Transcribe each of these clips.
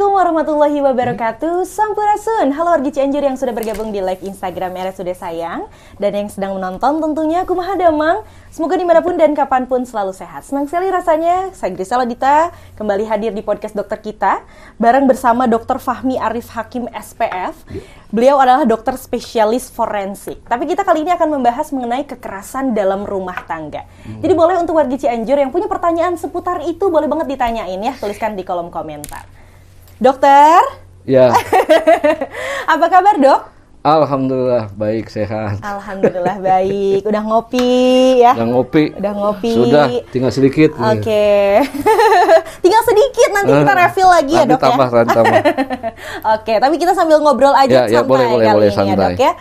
Assalamualaikum warahmatullahi wabarakatuh. Sampurasun. Halo wargi Cianjur yang sudah bergabung di live Instagram RSUD Sayang dan yang sedang menonton tentunya kumaha damang. Semoga dimanapun dan kapanpun selalu sehat. Senang sekali rasanya saya Grisa Lodita kembali hadir di podcast dokter kita bareng bersama Dr. Fahmi Arif Hakim SPF. Beliau adalah dokter spesialis forensik. Tapi kita kali ini akan membahas mengenai kekerasan dalam rumah tangga. Jadi boleh untuk wargi Cianjur yang punya pertanyaan seputar itu boleh banget ditanyain ya, tuliskan di kolom komentar. Dokter? Ya. Apa kabar, Dok? Alhamdulillah baik, sehat. Alhamdulillah baik. Udah ngopi ya? Udah ngopi. Sudah, tinggal sedikit. Oke. Tinggal sedikit, nanti kita refill lagi ya, Dok tambah. Oke, tapi kita sambil ngobrol aja santai boleh, kali ini santai. Ya, Dok ya.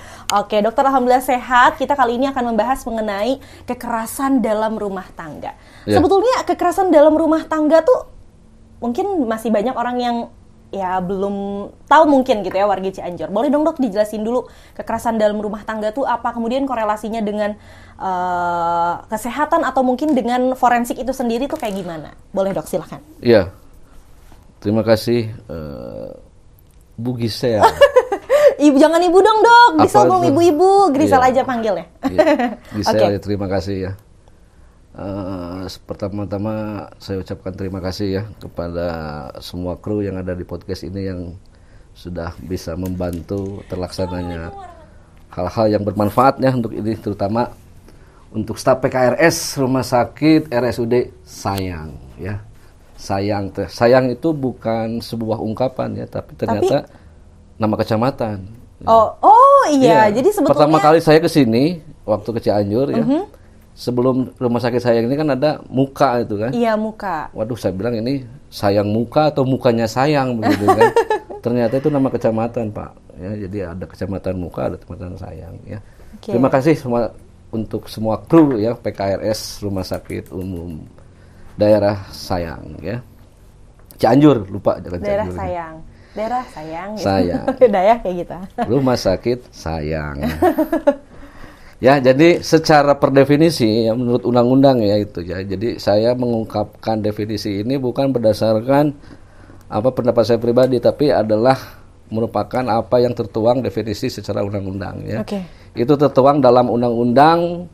Oke, Dokter alhamdulillah sehat. Kita kali ini akan membahas mengenai kekerasan dalam rumah tangga. Ya. Sebetulnya kekerasan dalam rumah tangga tuh mungkin masih banyak orang yang ya belum tahu mungkin gitu ya wargi Cianjur. Boleh dong Dok dijelasin dulu kekerasan dalam rumah tangga tuh apa, kemudian korelasinya dengan kesehatan atau mungkin dengan forensik itu sendiri tuh kayak gimana? Boleh Dok, silahkan. Iya, terima kasih Bu Gisel. Ibu, jangan ibu dong Dok, Gisel belum ibu-ibu, Grisel Iya. aja panggilnya. Iya. Gisel, Okay. Terima kasih ya. Pertama-tama saya ucapkan terima kasih ya kepada semua kru yang ada di podcast ini yang sudah bisa membantu terlaksananya hal-hal yang bermanfaat ya untuk ini, terutama untuk staf PKRS Rumah Sakit RSUD Sayang ya. Sayang itu bukan sebuah ungkapan ya, tapi ternyata nama kecamatan. Oh iya. Jadi sebetulnya pertama kali saya ke sini waktu ke Cianjur ya. Sebelum rumah sakit Sayang ini kan ada Muka itu kan? Iya, Muka. Waduh, saya bilang ini Sayang Muka atau mukanya Sayang begitu kan? Ternyata itu nama kecamatan, Pak. Ya, jadi ada kecamatan Muka, ada kecamatan Sayang ya. Okay. Terima kasih untuk semua kru ya PKRS Rumah Sakit Umum Daerah Sayang ya. Cianjur, lupa jangan Daerah Cianjur. Sayang. Daerah Sayang. Sayang. Daerah kayak gitu. Rumah Sakit Sayang. Ya, jadi secara per definisi ya menurut undang-undang ya itu ya. Jadi saya mengungkapkan definisi ini bukan berdasarkan pendapat saya pribadi, tapi adalah merupakan apa yang tertuang definisi secara undang-undang ya. Okay. Itu tertuang dalam undang-undang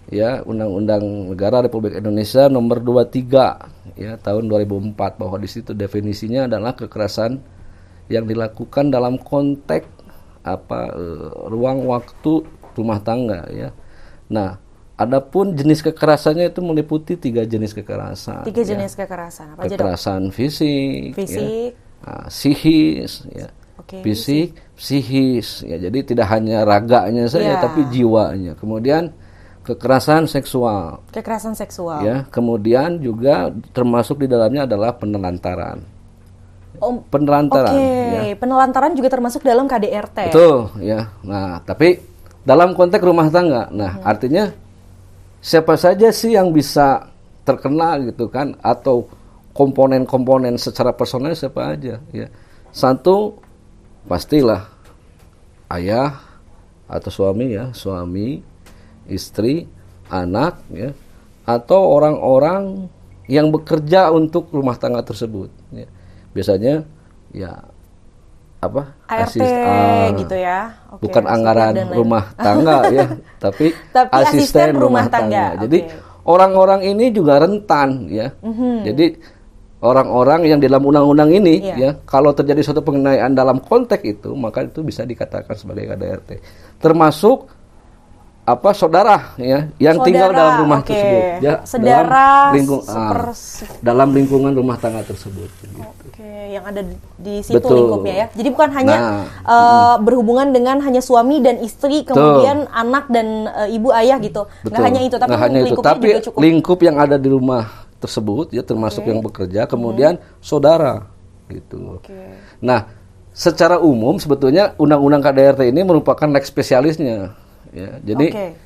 ya, Undang-Undang Negara Republik Indonesia nomor 23 ya tahun 2004, bahwa di situ definisinya adalah kekerasan yang dilakukan dalam konteks ruang waktu rumah tangga ya. Nah, adapun jenis kekerasannya itu meliputi 3 jenis kekerasan. 3 jenis kekerasan. Apa aja, Dok? Kekerasan fisik, Fisik. Ya. Psikis, ya. Okay, fisik, psikis, ya. Jadi tidak hanya raganya saja, tapi jiwanya. Kemudian kekerasan seksual. Kekerasan seksual. Ya. Kemudian juga termasuk di dalamnya adalah penelantaran. Penelantaran. Oke, penelantaran juga termasuk dalam KDRT. Betul, ya. Nah, tapi dalam konteks rumah tangga, artinya siapa saja sih yang bisa terkena gitu kan, atau komponen-komponen secara personal siapa aja ya. Satu, pastilah ayah atau suami ya, suami, istri, anak ya, atau orang-orang yang bekerja untuk rumah tangga tersebut ya. Biasanya ya ART gitu ya. Okay, bukan anggaran rumah tangga ya, tapi asisten rumah tangga. Jadi orang-orang ini juga rentan ya. Jadi orang-orang yang di dalam undang-undang ini ya, kalau terjadi suatu penganiayaan dalam konteks itu, maka itu bisa dikatakan sebagai KDRT. Termasuk saudara ya yang tinggal dalam rumah tersebut ya, saudara dalam lingkungan rumah tangga tersebut gitu. Yang ada di situ lingkupnya ya. Jadi bukan hanya berhubungan dengan hanya suami dan istri, kemudian anak dan ibu ayah gitu. Nggak hanya itu, tapi lingkupnya juga cukup. Lingkup yang ada di rumah tersebut ya, termasuk yang bekerja, kemudian saudara gitu. Nah, secara umum sebetulnya undang-undang KDRT ini merupakan leg spesialisnya ya. Jadi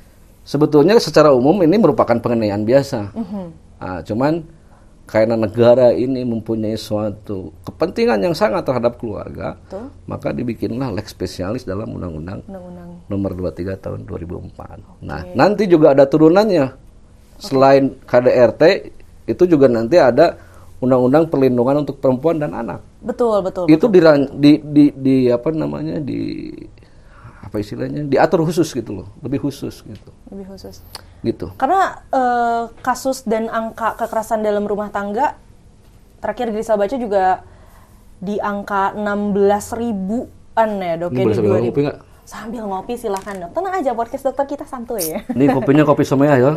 sebetulnya secara umum ini merupakan penganiayaan biasa. Cuman karena negara ini mempunyai suatu kepentingan yang sangat terhadap keluarga, maka dibikinlah leg spesialis dalam Undang-Undang nomor 23 tahun 2004. Nah, nanti juga ada turunannya. Selain KDRT, itu juga nanti ada undang-undang perlindungan untuk perempuan dan anak. Betul. Itu di apa namanya, di apa istilahnya, diatur khusus gitu loh, lebih khusus gitu. Lebih khusus. Gitu. Karena kasus dan angka kekerasan dalam rumah tangga terakhir Grisel baca juga di angka 16.000-an ya, Dok. Ini boleh sambil ngopi nggak? Sambil ngopi silahkan, Dok. Tenang aja, podcast dokter kita santuy ya. Ini kopinya kopi Somea ya.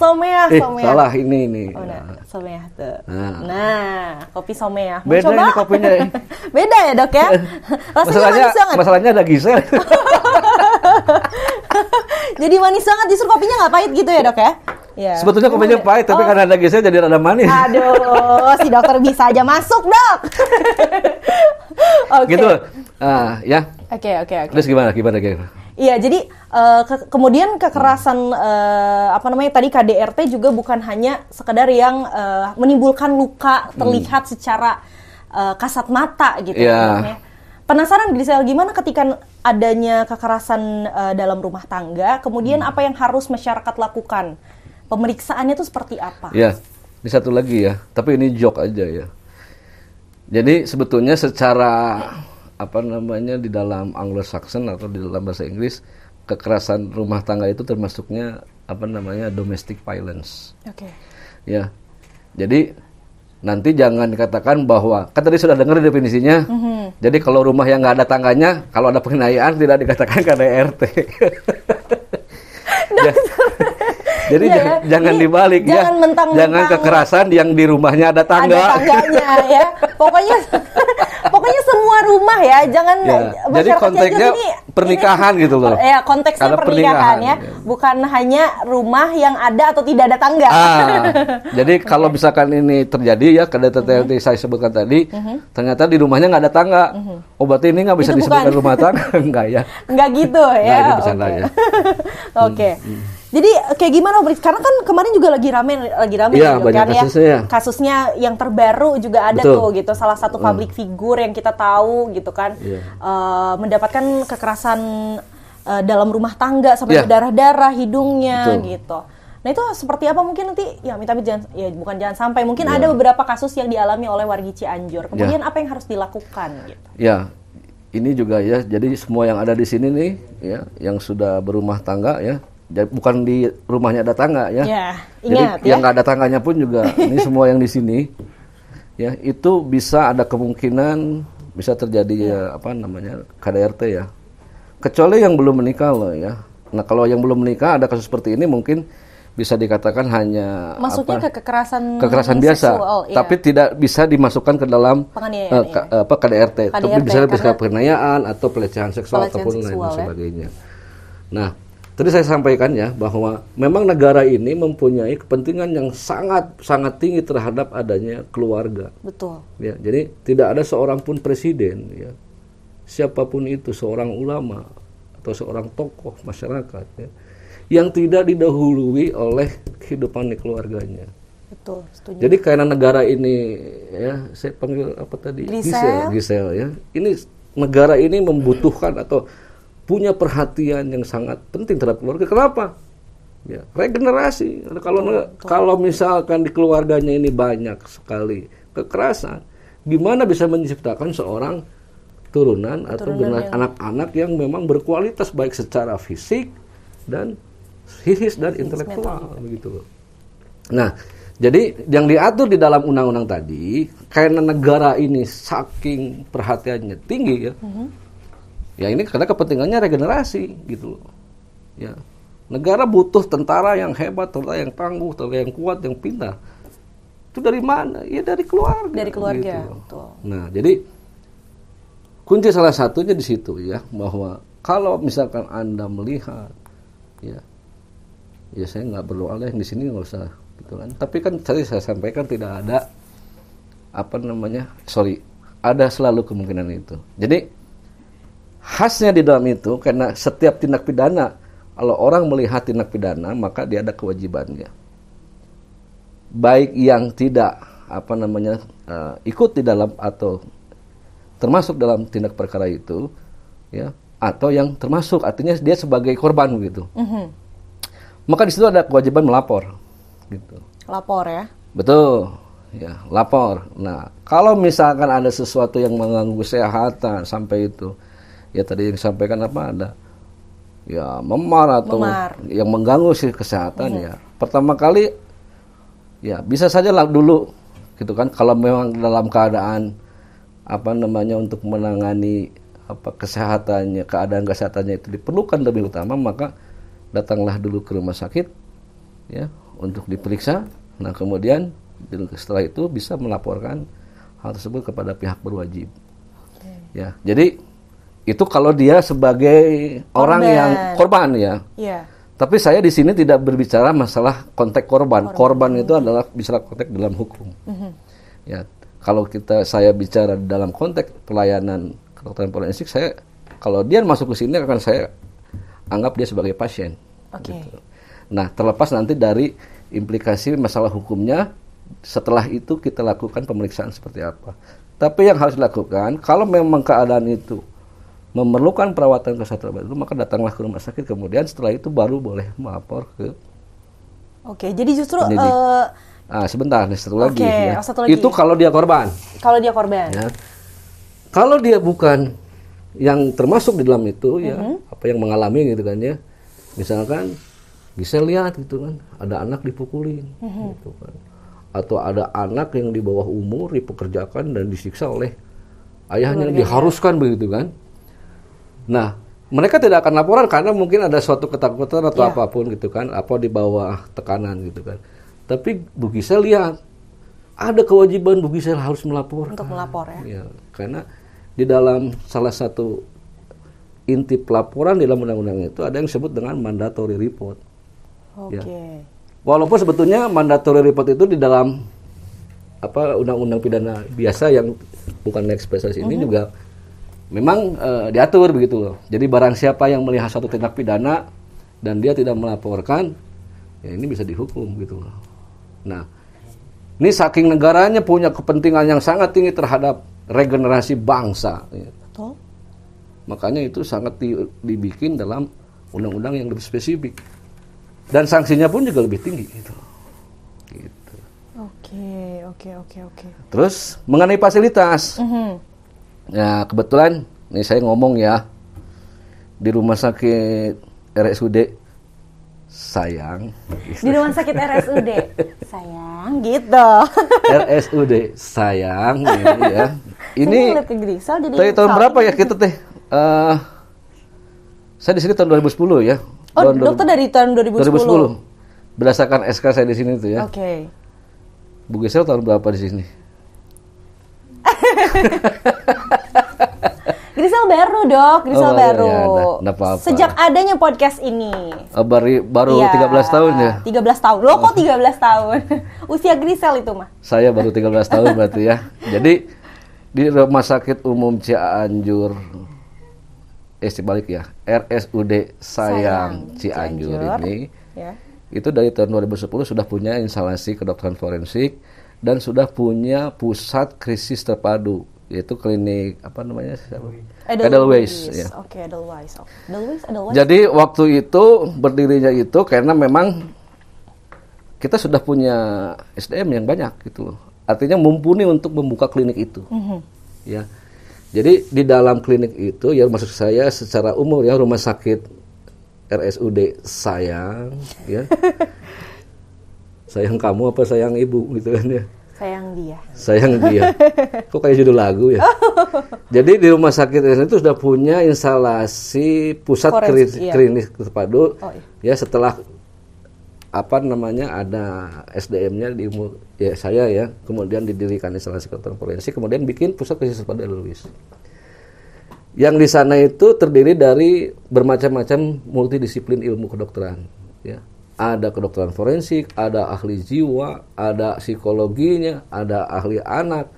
Somea. Salah ini. Oh, nah, Somea tuh. Nah, kopi Somea. Mau Beda coba? ini kopinya. Beda ya, Dok ya? Rasanya manis banget. Masalahnya ada Gisel. Jadi manis banget, justru kopinya nggak pahit gitu ya, Dok ya? Ya. Sebetulnya kopinya pahit, tapi karena ada Gisel jadi rada manis. Aduh, si dokter bisa aja masuk, Dok. Okay. Gitu. Ya. Oke. Terus gimana? Iya, jadi kemudian kekerasan tadi KDRT juga bukan hanya sekedar yang menimbulkan luka terlihat secara kasat mata gitu ya. Penasaran Grisel, gimana ketika adanya kekerasan dalam rumah tangga, kemudian apa yang harus masyarakat lakukan? Pemeriksaannya itu seperti apa? Ya, ini satu lagi ya, tapi ini joke aja ya. Jadi sebetulnya secara di dalam Anglo-Saxon atau di dalam bahasa Inggris, kekerasan rumah tangga itu termasuknya domestic violence. Oke. Ya. Jadi nanti jangan dikatakan bahwa, kan tadi sudah dengar definisinya. Jadi kalau rumah yang nggak ada tangganya, kalau ada penganiayaan tidak dikatakan KDRT. Jadi jangan dibalik ya. Jangan kekerasan yang di rumahnya ada tangga. Ada tangganya ya. Pokoknya semua rumah ya, jangan jadi konteksnya pernikahan gitu loh. Ya, konteksnya pernikahan ya. Bukan hanya rumah yang ada atau tidak ada tangga. Jadi kalau misalkan ini terjadi ya, KDRT saya sebutkan tadi, ternyata di rumahnya nggak ada tangga. Oh, berarti ini nggak bisa disebutkan rumah tangga. Enggak ya. Enggak gitu ya. Nah, ini ya. Oke. Jadi kayak gimana, Bri? Karena kan kemarin juga lagi rame ya, banyak kasusnya. Kasusnya yang terbaru juga ada tuh gitu. Salah satu public figure yang kita tahu gitu kan, mendapatkan kekerasan dalam rumah tangga sampai berdarah-darah hidungnya gitu. Nah itu seperti apa mungkin nanti ya jangan sampai mungkin ada beberapa kasus yang dialami oleh wargi Cianjur. Kemudian apa yang harus dilakukan gitu? Ya. Ini juga ya. Jadi semua yang ada di sini nih ya, yang sudah berumah tangga ya. Bukan di rumahnya ada tangga ya. Ingat, jadi yang nggak ada tangganya pun juga ini semua yang di sini ya, itu bisa ada kemungkinan bisa terjadi KDRT ya. Kecuali yang belum menikah loh ya. Nah kalau yang belum menikah ada kasus seperti ini mungkin bisa dikatakan hanya masuknya ke kekerasan biasa, seksual, tapi tidak bisa dimasukkan ke dalam KDRT. Tapi bisa penganiayaan atau pelecehan seksual ataupun lain sebagainya. Nah, tadi saya sampaikan ya bahwa memang negara ini mempunyai kepentingan yang sangat tinggi terhadap adanya keluarga. Betul. Ya, jadi tidak ada seorang pun presiden ya, siapapun itu, seorang ulama atau seorang tokoh masyarakat ya, yang tidak didahului oleh kehidupan di keluarganya. Betul, setuju. Jadi karena negara ini ya, saya panggil apa tadi? Gisel ya. Ini negara ini membutuhkan atau punya perhatian yang sangat penting terhadap keluarga. Kenapa? Ya, regenerasi. Kalau misalkan di keluarganya ini banyak sekali kekerasan, gimana bisa menciptakan seorang turunan atau anak-anak yang memang berkualitas baik secara fisik dan psikis dan intelektual begitu loh. Nah, jadi yang diatur di dalam undang-undang tadi, karena negara ini saking perhatiannya tinggi ya. Ya ini karena kepentingannya regenerasi gitu loh. Ya. Negara butuh tentara yang hebat, tentara yang tangguh, tentara yang kuat, yang pintar. Itu dari mana? Ya dari keluarga. Dari keluarga, gitu. betul. Nah, jadi kunci salah satunya di situ ya, bahwa kalau misalkan Anda melihat ya saya nggak berdoa lah, yang di sini nggak usah gitu kan. Tapi kan tadi saya sampaikan tidak ada ada selalu kemungkinan itu. Jadi khasnya di dalam itu, karena setiap tindak pidana, kalau orang melihat tindak pidana, maka dia ada kewajibannya. Baik yang tidak ikut di dalam atau termasuk dalam tindak perkara itu, ya, atau yang termasuk, artinya dia sebagai korban gitu. Maka di situ ada kewajiban melapor, gitu. Lapor ya. Betul, ya lapor. Nah, kalau misalkan ada sesuatu yang mengganggu kesehatan sampai itu, ya tadi yang disampaikan apa ada, ya memar atau yang mengganggu sih kesehatan ya. Pertama kali, ya bisa saja lah dulu, gitu kan. Kalau memang dalam keadaan untuk menangani kesehatannya, keadaan kesehatannya itu diperlukan lebih utama, maka datanglah dulu ke rumah sakit, ya, untuk diperiksa. Nah, kemudian setelah itu bisa melaporkan hal tersebut kepada pihak berwajib. Ya, jadi itu kalau dia sebagai orang yang korban ya. Tapi saya di sini tidak berbicara masalah konteks korban. Korban itu adalah bisa konteks dalam hukum. Ya, kalau saya bicara dalam konteks pelayanan kedokteran forensik, kalau dia masuk ke sini akan saya anggap dia sebagai pasien. Gitu. Nah, terlepas nanti dari implikasi masalah hukumnya, setelah itu kita lakukan pemeriksaan seperti apa. Tapi yang harus dilakukan, kalau memang keadaan itu memerlukan perawatan kesehatan itu, maka datanglah ke rumah sakit. Kemudian setelah itu baru boleh melapor ke. Jadi justru. Sebentar, satu lagi. Ya. Satu lagi. Itu kalau dia korban. Kalau dia korban. Ya. Kalau dia bukan yang termasuk di dalam itu, ya apa yang mengalami gitu kan ya. Misalkan bisa lihat gitu kan, ada anak dipukulin, gitu kan. Atau ada anak yang di bawah umur dipekerjakan dan disiksa oleh ayahnya, diharuskan begitu kan. Nah, mereka tidak akan laporan karena mungkin ada suatu ketakutan atau apapun gitu kan, apa di bawah tekanan gitu kan. Tapi Bu Gisel lihat ada kewajiban Bu Gisel harus melapor. Untuk melapor ya. Karena di dalam salah satu inti pelaporan di dalam undang-undang itu ada yang disebut dengan mandatory report. Ya. Walaupun sebetulnya mandatory report itu di dalam undang-undang pidana biasa yang bukan lex specialis ini juga memang diatur begitu loh. Jadi barang siapa yang melihat suatu tindak pidana dan dia tidak melaporkan, ya ini bisa dihukum gitu loh. Nah, ini saking negaranya punya kepentingan yang sangat tinggi terhadap regenerasi bangsa. Ya. Betul. Makanya itu sangat dibikin dalam undang-undang yang lebih spesifik. Dan sanksinya pun juga lebih tinggi gitu. Oke. Terus mengenai fasilitas. Ya, kebetulan nih saya ngomong ya di rumah sakit RSUD sayang. Di rumah sakit RSUD sayang gitu. RSUD sayang ini ya. Ini dari tahun berapa ya kita teh? Saya di sini tahun 2010 ya. Dokter dari tahun 2010. Berdasarkan SK saya di sini tuh ya. Bu Gisel tahun berapa di sini? Grisel baru dok, baru. Ya, apa-apa. Sejak adanya podcast ini. Baru 13 tahun ya? 13 tahun. Loh kok 13 tahun? Usia Grisel itu mah. Saya baru 13 tahun berarti ya. Jadi di Rumah Sakit Umum Cianjur, sebalik ya, RSUD Sayang Cianjur ini, itu dari tahun 2010 sudah punya instalasi kedokteran forensik dan sudah punya pusat krisis terpadu, yaitu klinik Edelweiss. Ya. Edelweiss. Jadi waktu itu berdirinya itu karena memang kita sudah punya SDM yang banyak gitu loh. Artinya mumpuni untuk membuka klinik itu. Ya. Jadi di dalam klinik itu ya maksud saya secara umum ya rumah sakit RSUD sayang ya. Sayang kamu apa sayang ibu gitu kan ya. Sayang dia. Kok kayak judul lagu ya. Jadi di rumah sakit itu sudah punya instalasi pusat klinik terpadu. Ya setelah ada SDM-nya di saya ya, kemudian didirikan instalasi kedokteran forensik, kemudian bikin pusat krisis terpadu Edelweiss. Yang di sana itu terdiri dari bermacam-macam multidisiplin ilmu kedokteran, ya. Ada kedokteran forensik, ada ahli jiwa, ada psikologinya, ada ahli anak,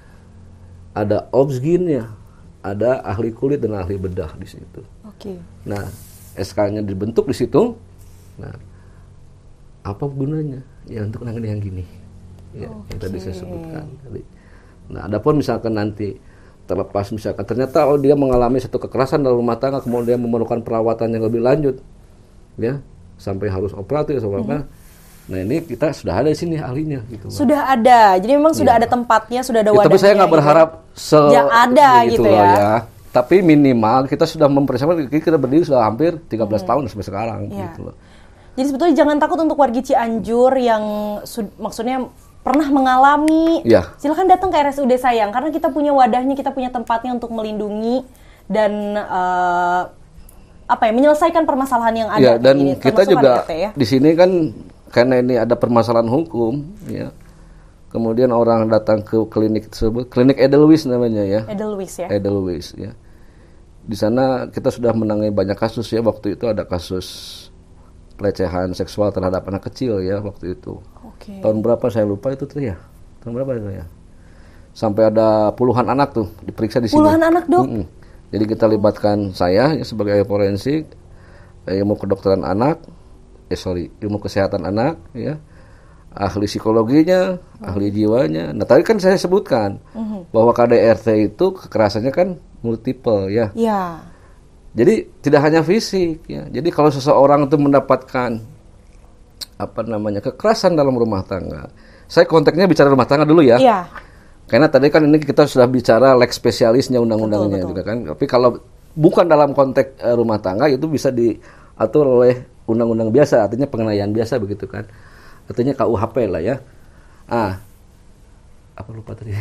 ada obsginnya, ada ahli kulit dan ahli bedah di situ. Nah, SK-nya dibentuk di situ. Nah, apa gunanya? Ya untuk nangani yang gini. Ya, yang tadi saya sebutkan tadi. Nah, adapun misalkan nanti terlepas misalkan ternyata dia mengalami satu kekerasan dalam rumah tangga, kemudian memerlukan perawatan yang lebih lanjut, ya, sampai harus operatif atau apa, Nah ini kita sudah ada di sini ahlinya gitu. Sudah ada, jadi memang sudah ada tempatnya, sudah ada ya, wadahnya. tapi saya nggak berharap ada gitu ya. Tapi minimal kita sudah mempersiapkan, kita berdiri sudah hampir 13 tahun sampai sekarang gitu loh. Jadi sebetulnya jangan takut untuk warga Cianjur yang maksudnya pernah mengalami, silakan datang ke RSUD Sayang karena kita punya wadahnya, kita punya tempatnya untuk melindungi dan menyelesaikan permasalahan yang ada. Ya, dan ini, kita juga RT, ya. Di sini kan karena ini ada permasalahan hukum, ya. Kemudian orang datang ke klinik tersebut, klinik Edelweiss namanya ya. Edelweiss ya. Edelweiss ya. Di sana kita sudah menangani banyak kasus ya. Waktu itu ada kasus pelecehan seksual terhadap anak kecil ya waktu itu. Okay. Tahun berapa saya lupa itu tuh ya. Tahun berapa itu ya? Sampai ada puluhan anak tuh diperiksa di sini. Puluhan anak, Dok? Jadi kita libatkan saya ya, sebagai ahli forensik, ilmu kedokteran anak, ilmu kesehatan anak, ya, ahli psikologinya, ahli jiwanya. Nah tadi kan saya sebutkan bahwa KDRT itu kekerasannya kan multiple ya. Ya. Jadi tidak hanya fisik ya. Jadi kalau seseorang itu mendapatkan kekerasan dalam rumah tangga, saya konteksnya bicara rumah tangga dulu ya. Iya. Karena tadi kan ini kita sudah bicara lex spesialisnya undang-undangnya gitu kan. Tapi kalau bukan dalam konteks rumah tangga itu bisa diatur oleh undang-undang biasa, artinya pengenayaan biasa begitu kan. Artinya KUHP lah ya. Apa lupa tadi?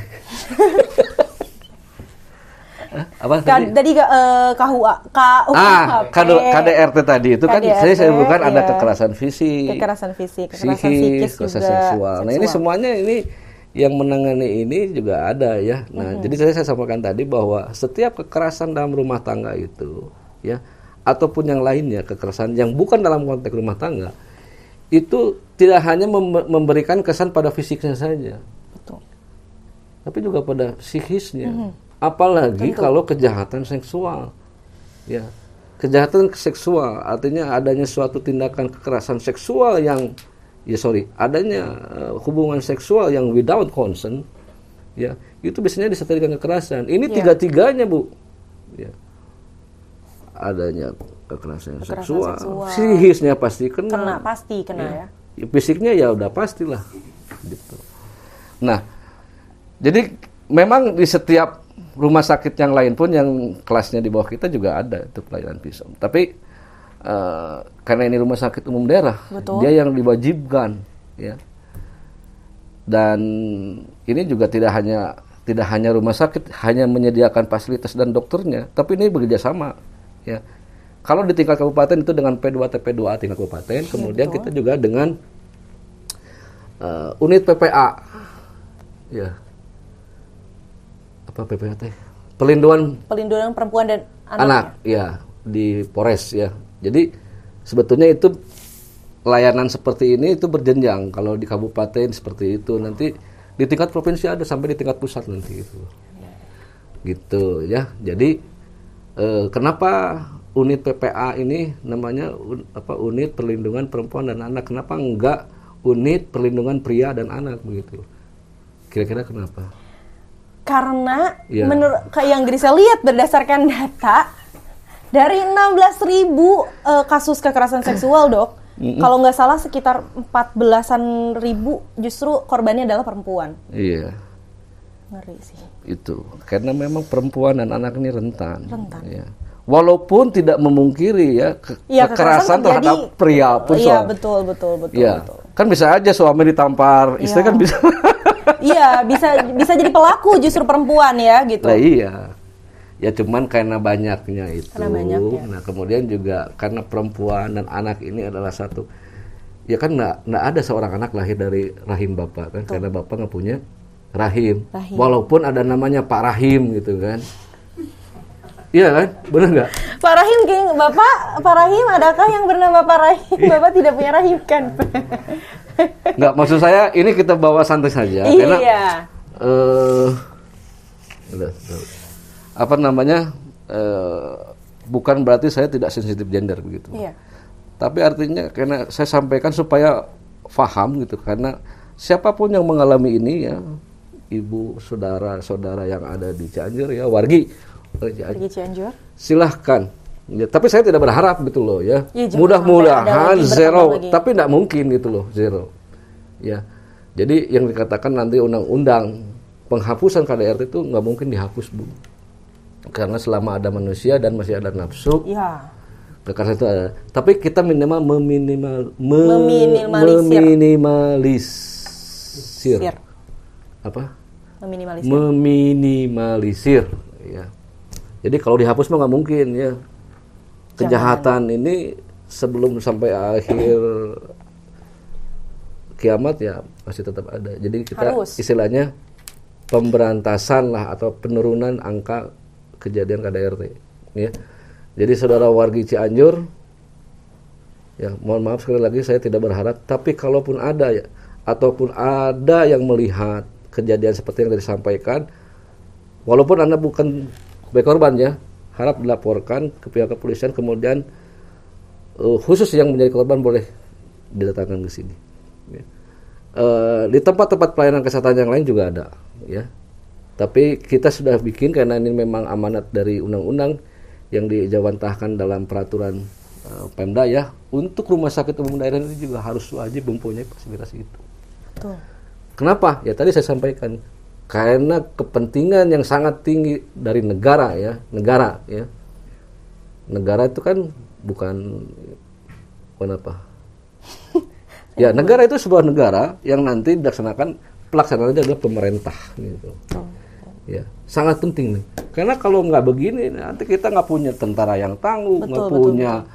Tadi KDRT tadi itu kan saya bukan ada kekerasan fisik, kekerasan psikis, kekerasan seksual. Nah ini semuanya yang menangani ini juga ada ya. Nah, jadi saya sampaikan tadi bahwa setiap kekerasan dalam rumah tangga itu ya ataupun yang lainnya kekerasan yang bukan dalam konteks rumah tangga itu tidak hanya memberikan kesan pada fisiknya saja. Betul. Tapi juga pada psikisnya. Apalagi kalau kejahatan seksual. Ya. Kejahatan seksual artinya adanya suatu tindakan kekerasan seksual yang adanya hubungan seksual yang without consent, ya itu biasanya disertai dengan kekerasan. Ini tiga-tiganya Bu, ya. Adanya kekerasan seksual, psikisnya pasti kena. Pasti kena ya. Fisiknya ya udah pastilah, gitu. Nah, jadi memang di setiap rumah sakit yang lain pun yang kelasnya di bawah kita juga ada itu pelayanan visum. Tapi karena ini rumah sakit umum daerah, dia yang diwajibkan, ya. Dan ini juga tidak hanya rumah sakit hanya menyediakan fasilitas dan dokternya, tapi ini bekerja sama, ya. Kalau di tingkat kabupaten itu dengan P2 TP2A tingkat kabupaten, kemudian kita juga dengan unit PPA, ya. Apa PPA teh? Pelindungan perempuan dan anak, ya, di Polres ya. Jadi sebetulnya itu layanan seperti ini itu berjenjang. Kalau di kabupaten seperti itu, nanti di tingkat provinsi ada sampai di tingkat pusat nanti itu. Gitu ya. Jadi kenapa unit PPA ini namanya unit perlindungan perempuan dan anak? Kenapa enggak unit perlindungan pria dan anak begitu? Kira-kira kenapa? Karena menurut yang saya lihat berdasarkan data dari 16.000 kasus kekerasan seksual, Dok. Kalau nggak salah sekitar 14-an ribu justru korbannya adalah perempuan. Iya. Ngeri sih. Itu karena memang perempuan dan anak ini rentan. Ya. Walaupun tidak memungkiri ya kekerasan terhadap pria pun. Iya, betul. Ya. Kan bisa aja suami ditampar, istri kan bisa. Iya, bisa jadi pelaku justru perempuan ya gitu. Nah, iya. Ya cuman karena banyaknya itu. Nah kemudian juga karena perempuan dan anak ini adalah satu. Ya kan nggak ada seorang anak lahir dari rahim bapak kan. Betul. Karena bapak nggak punya rahim. Walaupun ada namanya Pak Rahim gitu kan. Iya kan? Benar nggak? Pak Rahim, Pak Rahim adakah yang bernama Pak Rahim? Bapak tidak punya rahim kan? Nggak, maksud saya ini kita bawa santai saja. Iya. Karena bukan berarti saya tidak sensitif gender begitu. Iya. Tapi artinya karena saya sampaikan supaya paham gitu, karena siapapun yang mengalami ini ya, ibu, saudara yang ada di Cianjur ya, wargi Cianjur. Silahkan. Ya, tapi saya tidak berharap gitu loh ya. Mudah-mudahan zero, tapi tidak mungkin gitu loh zero. Ya, jadi yang dikatakan nanti undang-undang penghapusan KDRT itu nggak mungkin dihapus, Bu, karena selama ada manusia dan masih ada nafsu, Ya. kekerasan itu ada. Tapi kita minimal meminimalisir. Apa? Meminimalisir. Ya. Jadi kalau dihapus mah nggak mungkin ya. Kejahatan ini sebelum sampai akhir kiamat ya masih tetap ada. Jadi kita istilahnya pemberantasan lah atau penurunan angka kejadian KDRT. Ya. Jadi saudara wargi Cianjur, ya mohon maaf sekali lagi saya tidak berharap. Tapi kalaupun ada ya, ataupun ada yang melihat kejadian seperti yang disampaikan, walaupun Anda bukan sebagai korban ya, harap dilaporkan ke pihak kepolisian, kemudian khusus yang menjadi korban boleh didatangkan ke sini. Ya. Di tempat-tempat pelayanan kesehatan yang lain juga ada, ya. Tapi kita sudah bikin karena ini memang amanat dari undang-undang yang dijawantahkan dalam peraturan Pemda ya, untuk rumah sakit umum daerah ini juga harus wajib mempunyai fasilitas itu. Betul. Kenapa? Ya tadi saya sampaikan, karena kepentingan yang sangat tinggi dari negara ya. Negara itu kan bukan apa? Ya, negara itu sebuah negara yang nanti dilaksanakan, pelaksanaannya adalah pemerintah gitu. Ya, sangat penting nih. Karena kalau nggak begini nanti kita nggak punya tentara yang tangguh, nggak punya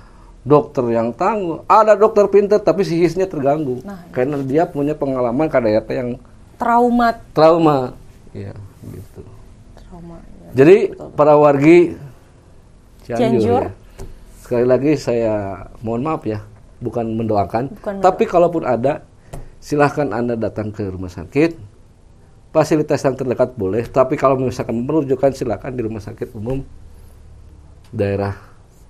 dokter yang tangguh. Ada dokter pintar tapi psikisnya terganggu. Karena dia punya pengalaman KDRT yang trauma. Ya, gitu. Trauma. Ya. Jadi para wargi Cianjur. Ya. Sekali lagi saya mohon maaf ya, bukan mendoakan, tapi kalaupun ada, silahkan Anda datang ke rumah sakit. Fasilitas yang terdekat boleh, tapi kalau misalkan merujukan silakan di rumah sakit umum daerah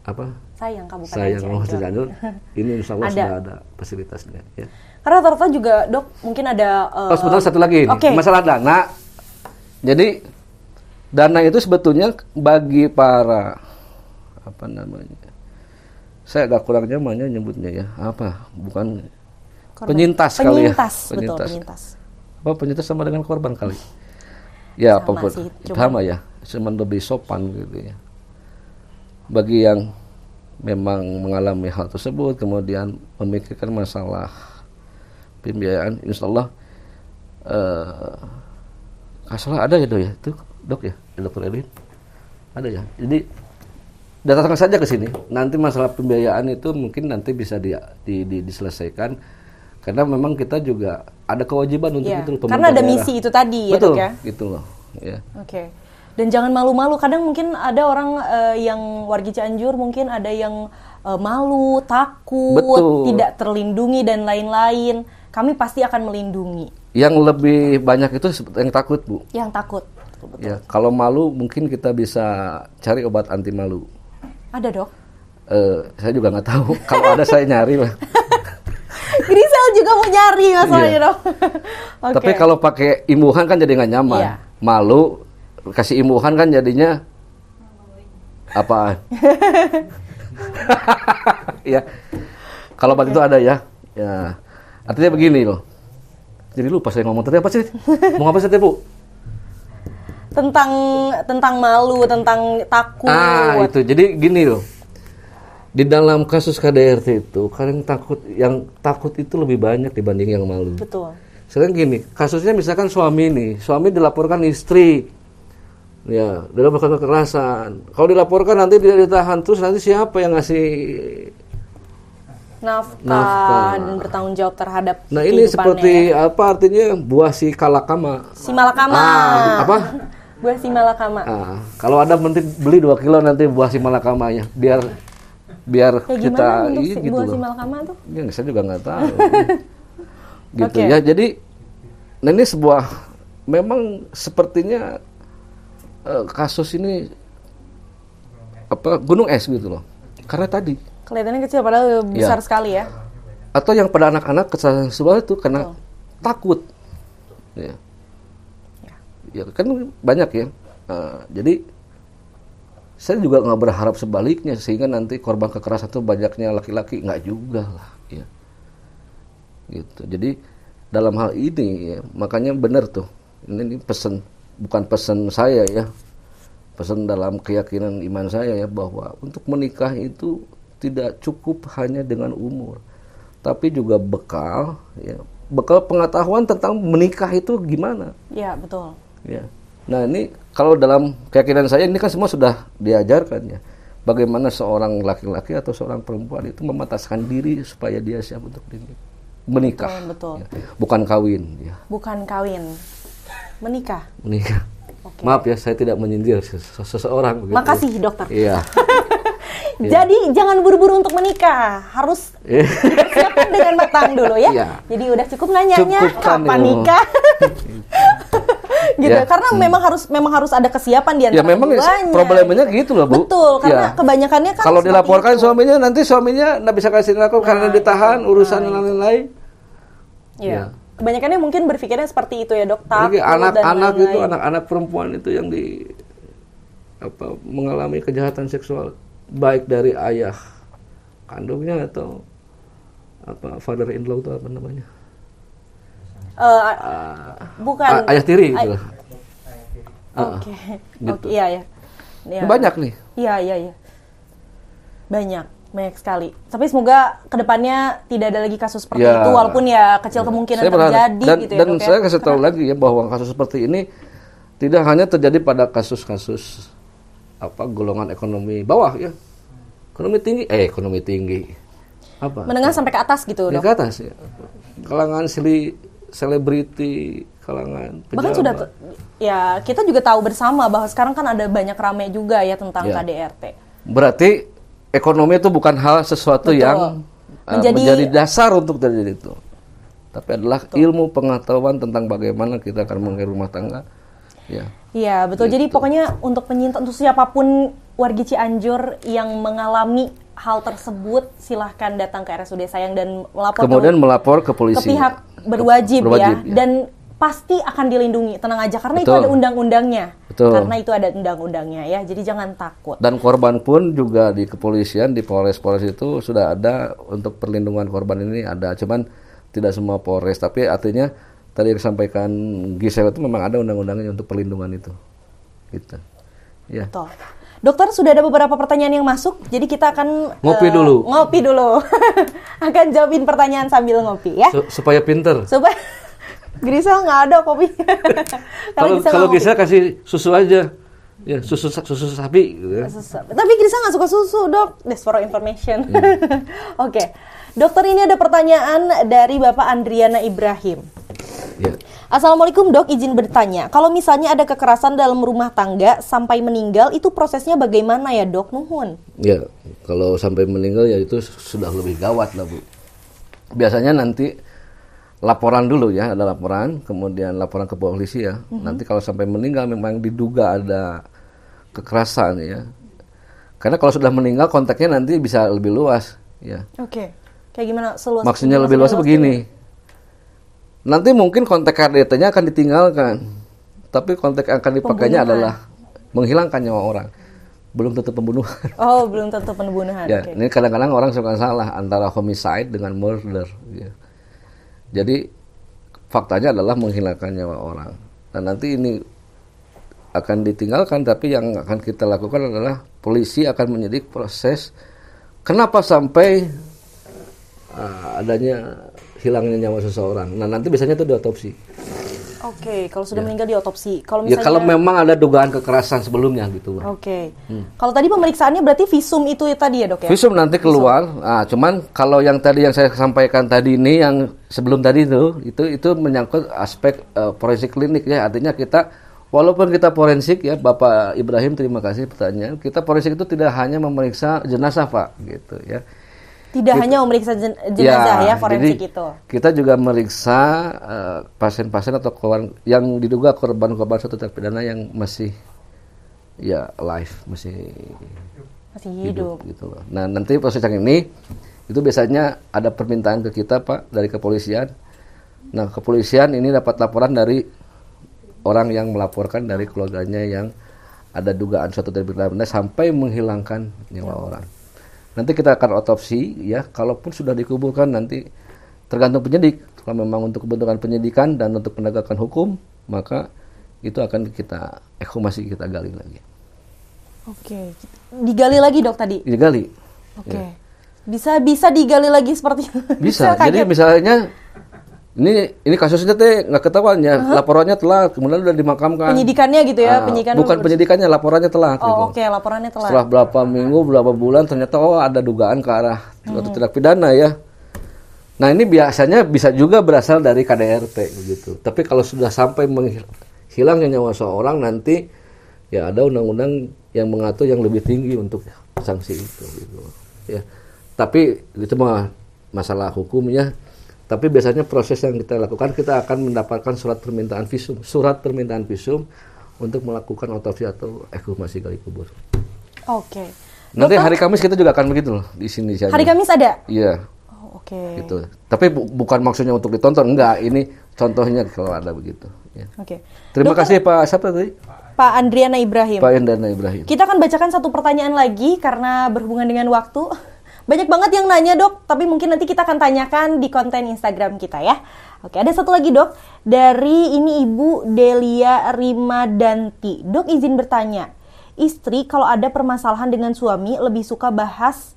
apa? Sayang Kabupaten Cianjur. Ini insya Allah sudah ada fasilitasnya. Ya. Karena rata-rata juga dok mungkin ada. Sebentar satu lagi nih, masalah dana. Jadi dana itu sebetulnya bagi para apa namanya? Saya agak kurang nyamannya nyebutnya ya. Apa? Bukan penyintas kali ya. Penyintas. Apa penyintas sama dengan korban kali? Ya, apapun. Sama ya. Cuma lebih sopan gitu ya. Bagi yang memang mengalami hal tersebut kemudian memikirkan masalah pembiayaan, insya Allah kasalah ada ya dok ya, itu dok ya, Dokter Edwin ada ya. Jadi datang saja ke sini. Nanti masalah pembiayaan itu mungkin nanti bisa diselesaikan. Karena memang kita juga ada kewajiban untuk itu. Karena ada misi itu tadi ya dok ya. Gitu loh. Ya. Oke. Dan jangan malu-malu. Kadang mungkin ada orang yang wargi Cianjur mungkin ada yang malu, takut, tidak terlindungi dan lain-lain. Kami pasti akan melindungi. Yang lebih banyak itu yang takut, Bu. Yang takut. Betul. Ya, kalau malu mungkin kita bisa cari obat anti malu. Ada dok? Saya juga nggak tahu. Kalau ada saya nyari lah. Grisel juga mau nyari masalahnya dok. Okay. Tapi kalau pakai imbuhan kan jadi nggak nyaman. Iya. Malu kasih imbuhan kan jadinya apa? Ya. Kalau obat itu ada ya. Ya. Artinya begini loh. Jadi lupa saya ngomong tadi apa sih? Mau apa sih Bu? Tentang malu, tentang takut. Itu. Jadi gini loh. Di dalam kasus KDRT itu, yang takut itu lebih banyak dibanding yang malu. Betul. Sekarang gini, kasusnya misalkan suami dilaporkan istri, ya, dilaporkan kekerasan. Kalau dilaporkan nanti dia ditahan, terus nanti siapa yang ngasih nafkah dan bertanggung jawab terhadap kehidupannya. Ini seperti apa artinya buah si malakama. Apa? Buah si malakama. Kalau ada nanti beli 2 kilo nanti buah si malakamanya, biar kita gitu buah si malakama tuh? Ya, saya juga nggak tahu. Gitu ya. Jadi ini sebuah memang sepertinya kasus ini gunung es gitu loh. Karena tadi kelihatannya kecil padahal besar sekali ya. Atau yang pada anak-anak kekerasan seksual itu karena takut. Ya kan banyak ya. Jadi saya juga nggak berharap sebaliknya sehingga nanti korban kekerasan itu banyaknya laki-laki, nggak juga lah. Ya. Gitu. Jadi dalam hal ini ya, makanya benar tuh. Ini pesan, bukan pesan saya ya. Pesan dalam keyakinan iman saya ya, bahwa untuk menikah itu tidak cukup hanya dengan umur, tapi juga bekal ya. Bekal pengetahuan tentang menikah itu gimana? Ya, betul. Ya. Nah, ini kalau dalam keyakinan saya ini kan semua sudah diajarkan ya. Bagaimana seorang laki-laki atau seorang perempuan itu memataskan diri supaya dia siap untuk menikah. Betul. Ya. Bukan kawin ya. Bukan kawin. Menikah. Menikah. Okay. Maaf ya, saya tidak menyindir seseorang begitu. Makasih, dokter. Iya. Jadi jangan buru-buru untuk menikah, harus siapkan dengan matang dulu ya. Iya. Jadi udah cukup nanyanya kapan ya. nikah. Gitu, ya. Karena memang harus ada kesiapan di antara ya memang keduanya. problemnya gitu loh, Bu. Betul, karena kebanyakannya kan kalau dilaporkan suaminya, nanti suaminya nggak bisa kasih nafkah karena ditahan urusan dan lain-lain. Iya. Kebanyakannya mungkin berpikirnya seperti itu ya, Dok. Anak-anak itu, anak-anak perempuan itu yang mengalami kejahatan seksual, baik dari ayah kandungnya atau father in law itu apa namanya? Bukan ayah tiri gitu. Oke. Gitu. Iya. Banyak nih. Iya. Banyak sekali. Tapi semoga kedepannya tidak ada lagi kasus seperti itu, walaupun ya kecil kemungkinan terjadi gitu ya. Dan saya kasih tahu lagi ya, bahwa kasus seperti ini tidak hanya terjadi pada kasus-kasus golongan ekonomi bawah ya. Ekonomi tinggi. Menengah sampai ke atas gitu, Dok. Ke atas ya. Kalangan selebriti, kalangan pejabat. Bahkan sudah kita juga tahu bersama bahwa sekarang kan ada banyak rame juga ya tentang KDRT. Berarti ekonomi itu bukan hal sesuatu yang menjadi dasar untuk terjadi itu. Tapi adalah ilmu pengetahuan tentang bagaimana kita akan mengakhiri rumah tangga. Iya, betul. Gitu. Jadi pokoknya untuk penyintas, untuk siapapun wargi Cianjur yang mengalami hal tersebut, silahkan datang ke RSUD Sayang dan melapor ke polisi. Ke pihak berwajib ya. Dan pasti akan dilindungi, tenang aja, karena itu ada undang-undangnya. Karena itu ada undang-undangnya ya, jadi jangan takut. Dan korban pun juga di kepolisian, di Polres itu sudah ada untuk perlindungan korban ini ada, cuman tidak semua Polres, tapi artinya tadi yang disampaikan Gisel itu memang ada undang-undangnya untuk perlindungan itu. Gitu. Ya. Betul. Dokter, sudah ada beberapa pertanyaan yang masuk, jadi kita akan ngopi dulu. Akan jawabin pertanyaan sambil ngopi ya. Supaya pinter. Grisel nggak ada kopi. Kalau Grisel kasih susu aja, ya susu sapi. Gitu ya. Tapi Grisel nggak suka susu, Dok. That's for information. Oke. Dokter, ini ada pertanyaan dari Bapak Andriana Ibrahim. Ya. Assalamualaikum, Dok, izin bertanya. Kalau misalnya ada kekerasan dalam rumah tangga sampai meninggal, itu prosesnya bagaimana ya, Dok? Nuhun. Ya, kalau sampai meninggal ya itu sudah lebih gawat lah, Bu. Biasanya nanti laporan dulu ya, ada laporan, kemudian laporan ke polisi ya. Nanti kalau sampai meninggal memang diduga ada kekerasan ya. Karena kalau sudah meninggal kontaknya nanti bisa lebih luas ya. Oke. Kayak gimana seluas? Maksudnya lebih luas begini. Nanti mungkin kontak KDRT-nya akan ditinggalkan. Tapi kontak yang akan dipakainya adalah menghilangkan nyawa orang. Belum tentu pembunuhan. Oh, belum tentu pembunuhan. Ya, ini kadang-kadang orang suka salah antara homicide dengan murder ya. Jadi faktanya adalah menghilangkan nyawa orang. Dan nanti ini akan ditinggalkan, tapi yang akan kita lakukan adalah polisi akan menyidik proses kenapa sampai adanya hilangnya nyawa seseorang. Nah, nanti biasanya itu diotopsi. Oke, kalau sudah meninggal diotopsi. Kalau misalnya kalau memang ada dugaan kekerasan sebelumnya gitu. Oke. Kalau tadi pemeriksaannya berarti visum itu tadi ya, Dok ya? Visum nanti keluar. Nah, cuman kalau yang tadi yang saya sampaikan tadi ini yang sebelum tadi itu menyangkut aspek forensik klinik ya. Artinya kita walaupun kita forensik ya, Bapak Ibrahim, terima kasih pertanyaan. Kita forensik itu tidak hanya memeriksa jenazah, Pak, gitu ya. Tidak hanya memeriksa jenazah ya forensik itu. Kita juga meriksa pasien-pasien atau korban yang diduga korban-korban suatu tindak pidana yang masih alive, masih hidup gitu loh. Nah, nanti proses yang ini itu biasanya ada permintaan ke kita, Pak, dari kepolisian. Nah, kepolisian ini dapat laporan dari orang yang melaporkan dari keluarganya yang ada dugaan suatu tindak pidana sampai menghilangkan nyawa orang. Nanti kita akan otopsi ya, kalaupun sudah dikuburkan nanti tergantung penyidik. Kalau memang untuk kepentingan penyidikan dan untuk penegakan hukum, maka itu akan kita ekshumasi, kita gali lagi. Oke, digali lagi dok tadi? Digali. Oke, bisa digali lagi seperti itu? Bisa. Jadi misalnya ini kasusnya teh nggak ketahuan ya, laporannya telat, kemudian udah dimakamkan. Penyidikannya gitu ya? Bukan penyidikannya, laporannya telat. Oh gitu. Oke, laporannya telat. Setelah berapa minggu, berapa bulan, ternyata ada dugaan ke arah suatu tindak pidana ya. Nah ini biasanya bisa juga berasal dari KDRT begitu. Tapi kalau sudah sampai hilangnya nyawa seorang, nanti ya ada undang-undang yang mengatur yang lebih tinggi untuk sanksi itu gitu. Ya. Tapi itu mah masalah hukumnya. Tapi biasanya proses yang kita lakukan, kita akan mendapatkan surat permintaan visum untuk melakukan otopsi atau ekshumasi gali kubur. Oke. Nanti hari Kamis kita juga akan begitu loh di sini. Hari Kamis ada? Iya. Oke. Gitu. Tapi bukan maksudnya untuk ditonton, enggak. Ini contohnya kalau ada begitu. Ya. Oke. Terima kasih Pak siapa tadi? Pak Andriana Ibrahim. Pak Andriana Ibrahim. Kita akan bacakan satu pertanyaan lagi karena berhubungan dengan waktu. Banyak banget yang nanya dok, tapi mungkin nanti kita akan tanyakan di konten Instagram kita ya. Oke, ada satu lagi dok, dari ini Ibu Delia Rimadanti. Dok izin bertanya, istri kalau ada permasalahan dengan suami lebih suka bahas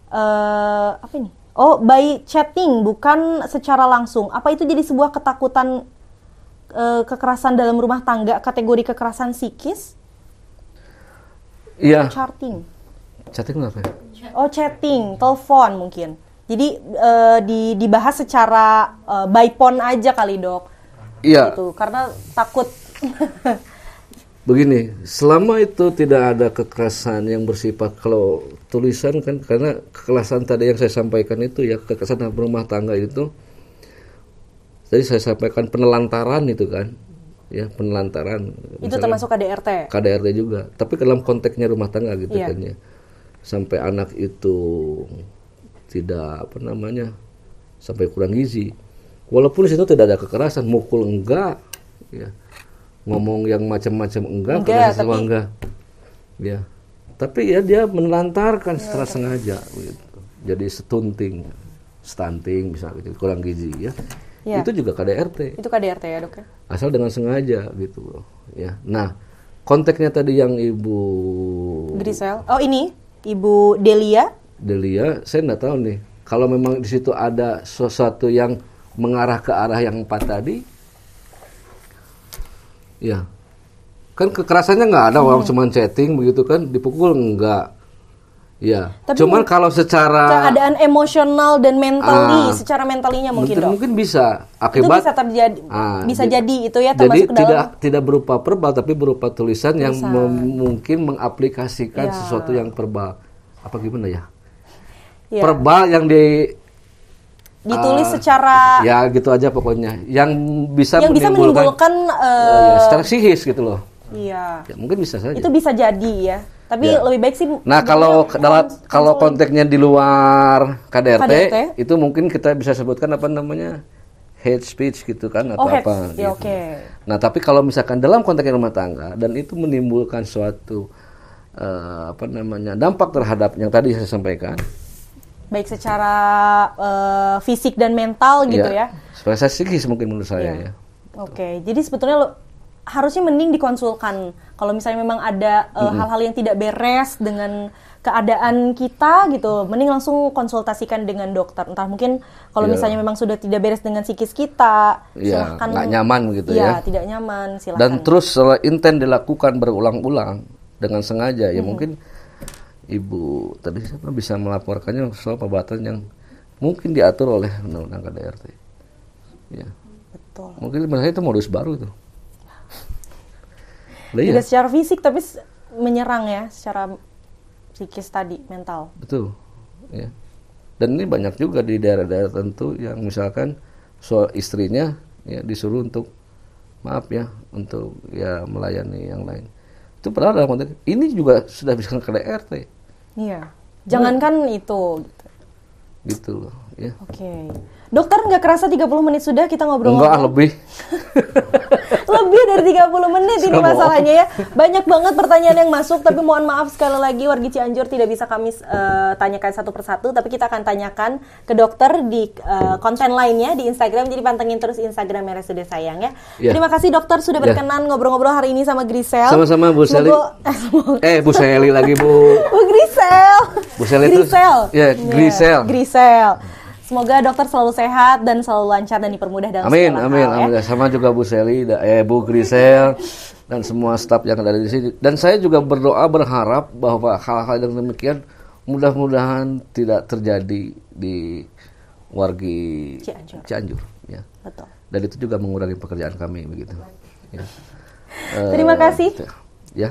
apa ini? Oh, by chatting bukan secara langsung. Apa itu jadi sebuah ketakutan kekerasan dalam rumah tangga, kategori kekerasan psikis? Iya. Chatting apa ya? Oh, chatting, telepon mungkin. Jadi dibahas secara by phone aja kali dok. Iya. Gitu, karena takut. Begini, selama itu tidak ada kekerasan yang bersifat kalau tulisan kan, karena kekerasan tadi yang saya sampaikan itu ya, kekerasan dalam rumah tangga itu. Tadi saya sampaikan penelantaran itu kan, ya penelantaran. Itu termasuk KDRT. KDRT juga, tapi dalam konteksnya rumah tangga gitu kan ya. Sampai anak itu tidak sampai kurang gizi. Walaupun di situ tidak ada kekerasan, mukul enggak, ya. Ngomong yang macam-macam enggak. Ya. Tapi ya dia menelantarkan secara sengaja gitu. Jadi stunting misalnya gitu, kurang gizi ya. Itu juga KDRT. Itu KDRT ya, Dok ya. Asal dengan sengaja gitu loh, ya. Nah, konteksnya tadi yang Ibu Grisel. Oh, ini Ibu Delia, saya nggak tahu nih. Kalau memang di situ ada sesuatu yang mengarah ke arah yang 4 tadi, ya, kan kekerasannya nggak ada, orang cuma chatting begitu kan, dipukul enggak, ya. Tapi cuman kalau secara keadaan emosional dan secara mentalinya mungkin dok. Mungkin bisa akibat itu bisa terjadi, bisa jadi itu ya termasuk jadi dalam. tidak berupa verbal tapi berupa tulisan yang mungkin mengaplikasikan sesuatu yang verbal. Apa gimana ya? Verbal yang ditulis secara ya gitu aja pokoknya. Yang bisa menimbulkan secara psikis gitu loh. Iya. Ya, mungkin bisa saja. Itu bisa jadi ya. Tapi lebih baik sih. Nah, kalau konteksnya di luar KDRT itu mungkin kita bisa sebutkan apa namanya? Hate speech gitu kan atau apa gitu. Nah, tapi kalau misalkan dalam konteks rumah tangga dan itu menimbulkan suatu dampak terhadap yang tadi saya sampaikan. Baik secara fisik dan mental gitu ya. Secara psikis mungkin menurut saya ya. Oke, jadi sebetulnya harusnya mending dikonsulkan kalau misalnya memang ada hal-hal yang tidak beres dengan keadaan kita gitu, mending langsung konsultasikan dengan dokter. Entah mungkin kalau misalnya memang sudah tidak beres dengan psikis kita, silahkan. Nggak nyaman gitu ya. Tidak nyaman, silahkan. Dan terus setelah intent dilakukan berulang-ulang dengan sengaja, ya mungkin Ibu tadi siapa bisa melaporkannya soal perbuatan yang mungkin diatur oleh undang-undang KDRT. Ya. Betul. Mungkin sebenarnya itu modus baru itu. Tidak secara fisik tapi menyerang ya secara psikis tadi, mental. Betul. Ya. Dan ini banyak juga di daerah-daerah tertentu yang misalkan istrinya ya disuruh untuk untuk melayani yang lain. Itu padahal dalam konteks ini juga sudah bisa KDRT. Iya. Jangankan itu gitu loh, ya. Oke. Dokter, nggak kerasa 30 menit sudah kita ngobrol. Enggak, lebih. Lebih dari 30 menit ini Sama. masalahnya ya. Banyak banget pertanyaan yang masuk, tapi mohon maaf sekali lagi wargi Cianjur tidak bisa kami tanyakan satu persatu, tapi kita akan tanyakan ke dokter di konten lainnya di Instagram. Jadi pantengin terus Instagram RSUD Sayang ya. Ya. Terima kasih dokter sudah berkenan ngobrol-ngobrol hari ini sama Grisel. Sama-sama Bu Seli. Bu Seli lagi Bu. Bu Grisel. Bu Seli itu. Grisel. Ya, Grisel. Grisel. Semoga dokter selalu sehat dan selalu lancar dan dipermudah dalam segala Amin. hal ya. Sama juga Bu Seli, Bu Grisel dan semua staf yang ada di sini. Dan saya juga berdoa berharap bahwa hal-hal yang demikian mudah-mudahan tidak terjadi di wargi Cianjur ya. Betul. Dan itu juga mengurangi pekerjaan kami begitu. Ya. Terima kasih. Ya.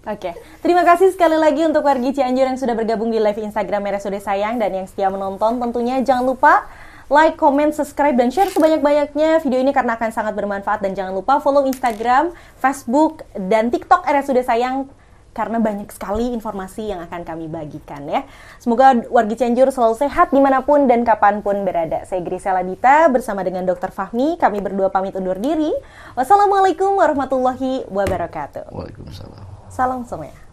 Oke, terima kasih sekali lagi untuk wargi Cianjur yang sudah bergabung di live Instagram RSUD Sayang dan yang setia menonton. Tentunya jangan lupa like, comment, subscribe, dan share sebanyak-banyaknya video ini karena akan sangat bermanfaat. Dan jangan lupa follow Instagram, Facebook, dan TikTok RSUD Sayang karena banyak sekali informasi yang akan kami bagikan ya. Semoga wargi Cianjur selalu sehat dimanapun dan kapanpun berada. Saya Grisel Adita bersama dengan Dr. Fahmi. Kami berdua pamit undur diri. Wassalamualaikum warahmatullahi wabarakatuh. Waalaikumsalam. Salam semua.